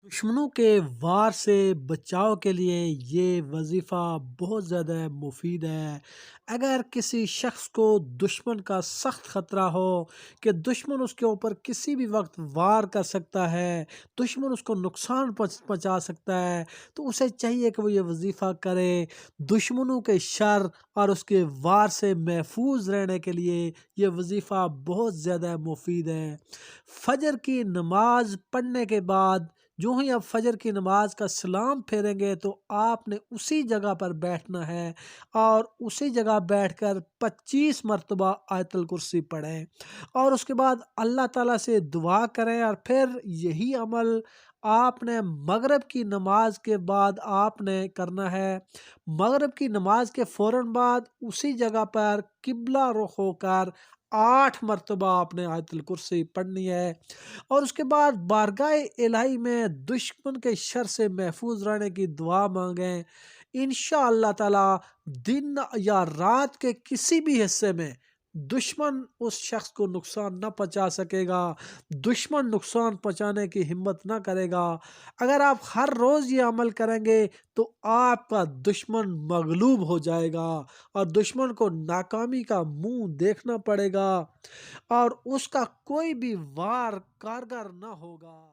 دشمنوں کے وار سے بچاؤ کے لیے یہ وظیفہ بہت زیادہ مفید ہے۔ اگر کسی شخص کو دشمن کا سخت خطرہ ہو کہ دشمن اس کے اوپر کسی بھی وقت وار کر سکتا ہے، دشمن اس کو نقصان پہنچا سکتا ہے، تو اسے چاہیے کہ وہ یہ وظیفہ کرے۔ دشمنوں کے شر اور اس کے وار سے محفوظ رہنے کے لیے یہ وظیفہ بہت زیادہ مفید ہے۔ فجر کی نماز پڑھنے کے بعد جو ہی آپ فجر کی نماز کا سلام پھیریں گے تو آپ نے اسی جگہ پر بیٹھنا ہے اور اسی جگہ بیٹھ کر 25 مرتبہ آیت الکرسی پڑھیں اور اس کے بعد اللہ تعالیٰ سے دعا کریں، اور پھر یہی عمل آپ نے مغرب کی نماز کے بعد آپ نے کرنا ہے۔ مغرب کی نماز کے فوراً بعد اسی جگہ پر قبلہ رخ ہو کر 8 مرتبہ آپ نے آیت الکرسی پڑھنی ہے، اور اس کے بعد بارگاہ الہی میں دشمن کے شر سے محفوظ رہنے کی دعا مانگیں۔ انشاءاللہ تعالی دن یا رات کے کسی بھی حصے میں دشمن اس شخص کو نقصان نہ پہنچا سکے گا، دشمن نقصان پہنچانے کی ہمت نہ کرے گا۔ اگر آپ ہر روز یہ عمل کریں گے تو آپ کا دشمن مغلوب ہو جائے گا اور دشمن کو ناکامی کا منہ دیکھنا پڑے گا اور اس کا کوئی بھی وار کارگر نہ ہوگا۔